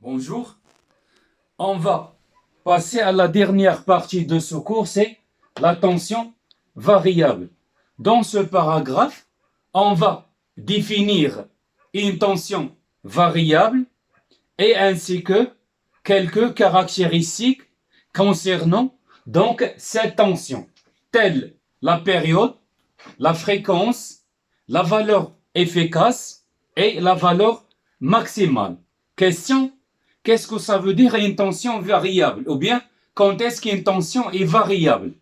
Bonjour. On va passer à la dernière partie de ce cours, c'est la tension variable. Dans ce paragraphe, on va définir une tension variable et ainsi que quelques caractéristiques concernant donc cette tension, telles la période, la fréquence, la valeur efficace et la valeur maximale. Question: qu'est-ce que ça veut dire une tension variable? Ou bien, quand est-ce qu'une tension est variable?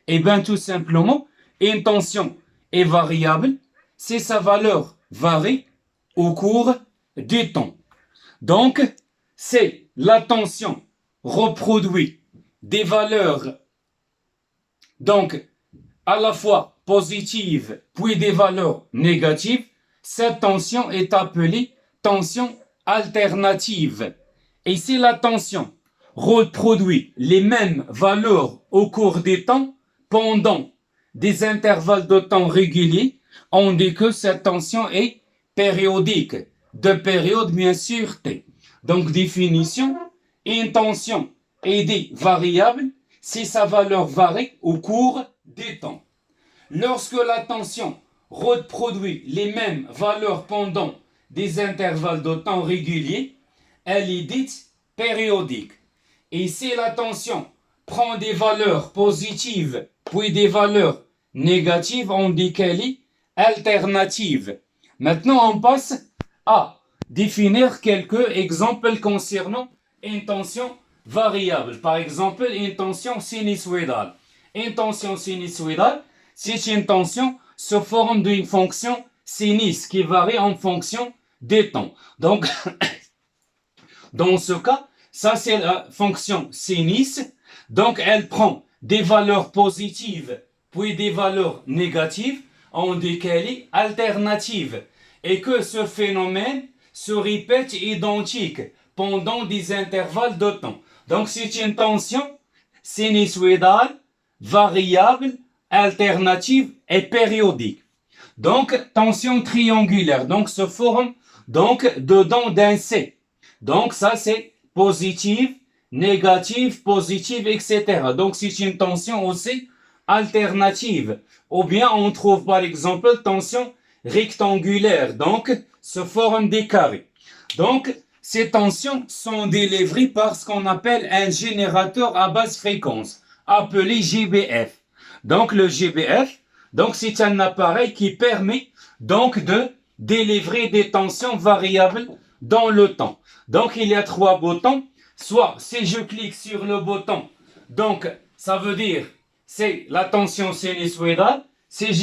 Eh bien, tout simplement, une tension est variable si sa valeur varie au cours du temps. Donc, c'est la tension reproduit des valeurs, donc, à la fois positives puis des valeurs négatives. Cette tension est appelée tension alternative. Et si la tension reproduit les mêmes valeurs au cours du temps pendant des intervalles de temps réguliers, on dit que cette tension est périodique, de période bien sûr t. Donc définition: une tension est des variables si sa valeur varie au cours du temps. Lorsque la tension reproduit les mêmes valeurs pendant des intervalles de temps réguliers, elle est dite périodique. Et si la tension prend des valeurs positives puis des valeurs négatives, on dit qu'elle est alternative. Maintenant, on passe à définir quelques exemples concernant une tension variable. Par exemple, une tension sinusoïdale. Une tension sinusoïdale, c'est une tension sous forme d'une fonction sinus qui varie en fonction des temps. Donc, dans ce cas, ça c'est la fonction sinus. Donc, elle prend des valeurs positives puis des valeurs négatives. On dit qu'elle est alternative et que ce phénomène se répète identique pendant des intervalles de temps. Donc, c'est une tension sinusoïdale, variable, alternative et périodique. Donc, tension triangulaire, donc se forme donc dedans d'un C. Donc, ça c'est positive, négative, positive, etc. Donc, c'est une tension aussi alternative. Ou bien, on trouve par exemple tension rectangulaire, donc se forme des carrés. Donc, ces tensions sont délivrées par ce qu'on appelle un générateur à basse fréquence, appelé GBF. Donc, le GBF, donc c'est un appareil qui permet donc de délivrer des tensions variables dans le temps. Donc, il y a trois boutons. Soit, si je clique sur le bouton, donc, ça veut dire, c'est la tension sinusoïdale. Si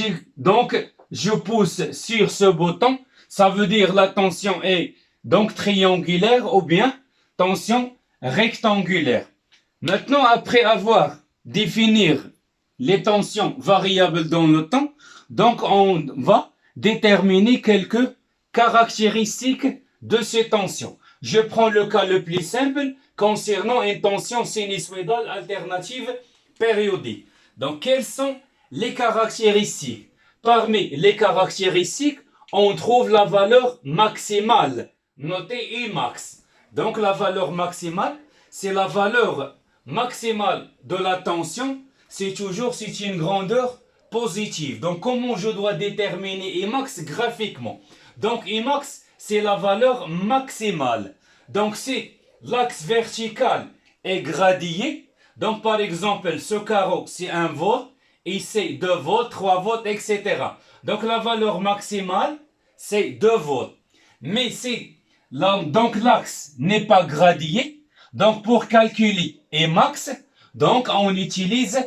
je pousse sur ce bouton, ça veut dire la tension est donc triangulaire ou bien tension rectangulaire. Maintenant, après avoir défini les tensions variables dans le temps, donc on va déterminer quelques caractéristiques de ces tensions. Je prends le cas le plus simple concernant une tension sinusoïdale alternative périodique. Donc, quelles sont les caractéristiques? Parmi les caractéristiques, on trouve la valeur maximale, notée Emax. Donc, la valeur maximale, c'est la valeur maximale de la tension. C'est une grandeur positive. Donc, comment je dois déterminer Emax graphiquement? Donc, Emax, c'est la valeur maximale. Donc, si l'axe vertical est gradient, donc par exemple, ce carreau, c'est 1 volt, ici 2 volts, 3 volts, etc. Donc, la valeur maximale, c'est 2 volts. Mais si donc l'axe n'est pas gradient, donc pour calculer Emax, donc on utilise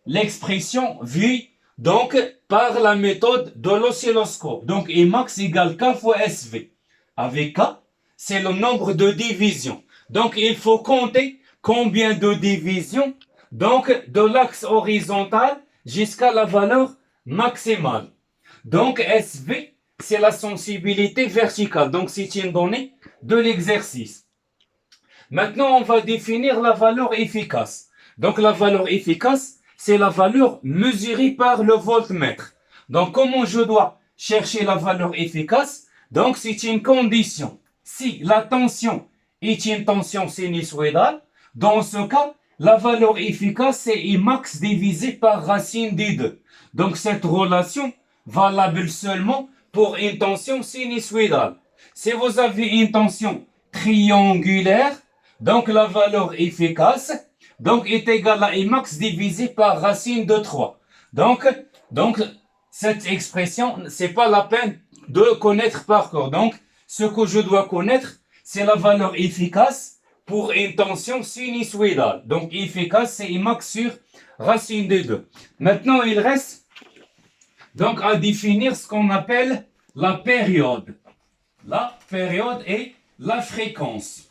l'expression vue donc par la méthode de l'oscilloscope. Donc Emax égale K fois SV. Avec K, c'est le nombre de divisions. Donc il faut compter combien de divisions donc de l'axe horizontal jusqu'à la valeur maximale. Donc SV, c'est la sensibilité verticale. Donc c'est une donnée de l'exercice. Maintenant, on va définir la valeur efficace. Donc la valeur efficace, c'est la valeur mesurée par le voltmètre. Donc comment je dois chercher la valeur efficace? Donc c'est une condition. Si la tension est une tension sinusoïdale, dans ce cas, la valeur efficace c'est I max divisé par racine des deux. Donc cette relation valable seulement pour une tension sinusoïdale. Si vous avez une tension triangulaire, donc la valeur efficace donc est égale à I max divisé par racine de 3. Donc cette expression, c'est pas la peine de connaître par cœur. Donc, ce que je dois connaître, c'est la valeur efficace pour une tension sinusoïdale. Donc, efficace, c'est I max sur racine de 2. Maintenant, il reste donc à définir ce qu'on appelle la période. La période et la fréquence.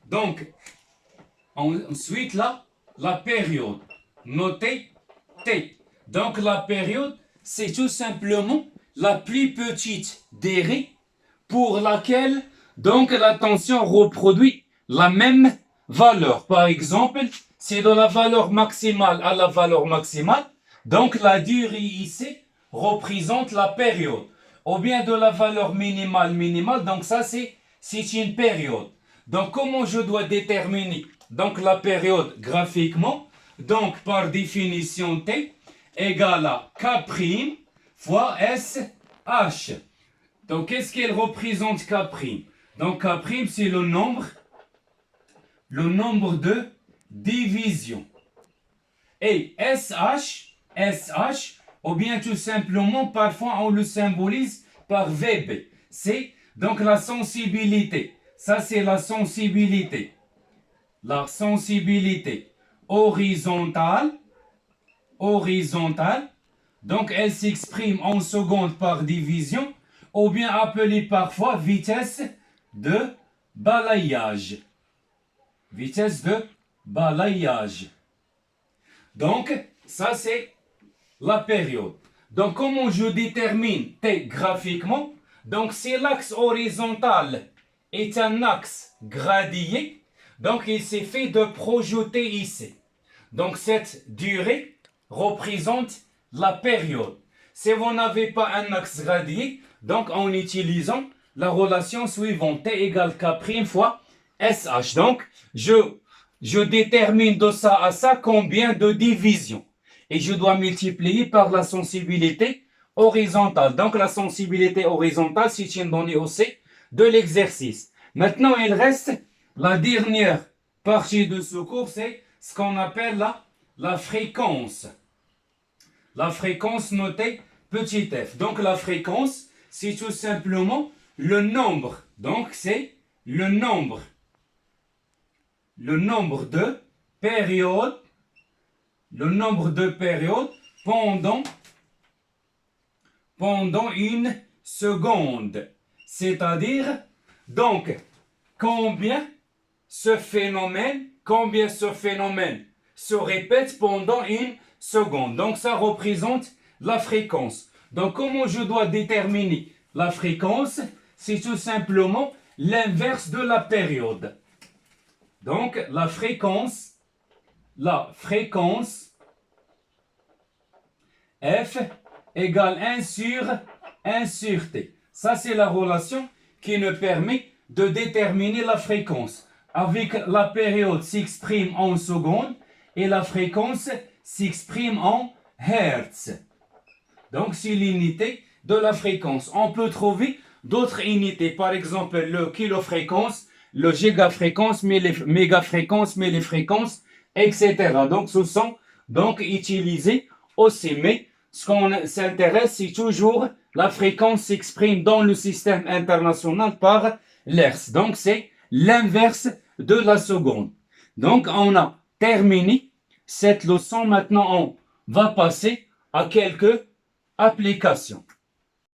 Donc, ensuite, là, la période. Notez T. Donc, la période, c'est tout simplement la plus petite des pour laquelle donc la tension reproduit la même valeur. Par exemple, c'est de la valeur maximale à la valeur maximale. Donc, la durée ici représente la période. Ou bien de la valeur minimale. Donc, ça, c'est une période. Donc, comment je dois déterminer donc la période graphiquement? Donc, par définition T égale à K' fois SH. Donc, qu'est-ce qu'elle représente K'? Donc, K', c'est le nombre de divisions. Et SH, ou bien tout simplement, parfois on le symbolise par VB. C'est donc la sensibilité. Ça, c'est la sensibilité. La sensibilité horizontale. Donc elle s'exprime en secondes par division, ou bien appelée parfois vitesse de balayage. Vitesse de balayage. Donc, ça c'est la période. Donc, comment je détermine T graphiquement? Donc, si l'axe horizontal est un axe gradient, donc il s'est fait de projeter ici. Donc, cette durée représente la période. Si vous n'avez pas un axe gradient, donc en utilisant la relation suivante, T égale K' fois SH. Donc, je détermine de ça à ça combien de divisions. Et je dois multiplier par la sensibilité horizontale. Donc, la sensibilité horizontale, c'est une donnée aussi de l'exercice. Maintenant, il reste la dernière partie de ce cours, c'est ce qu'on appelle la fréquence. La fréquence notée petit f. Donc, la fréquence, c'est tout simplement le nombre. Donc, c'est le nombre de périodes, pendant une seconde. C'est-à-dire, donc, combien ce phénomène se répète pendant une seconde. Donc, ça représente la fréquence. Donc, comment je dois déterminer la fréquence? C'est tout simplement l'inverse de la période. Donc, la fréquence F égale 1 sur T. Ça, c'est la relation qui nous permet de déterminer la fréquence. Avec la période s'exprime en secondes et la fréquence s'exprime en hertz. Donc, c'est l'unité de la fréquence. On peut trouver d'autres unités, par exemple le kilofréquence, le gigafréquence, mégafréquence, millifréquence, etc. Donc, ce sont donc utilisés aussi. Mais ce qu'on s'intéresse, c'est toujours la fréquence s'exprime dans le système international par l'hertz. Donc, c'est l'inverse de la seconde. Donc, on a terminé cette leçon. Maintenant, on va passer à quelques applications.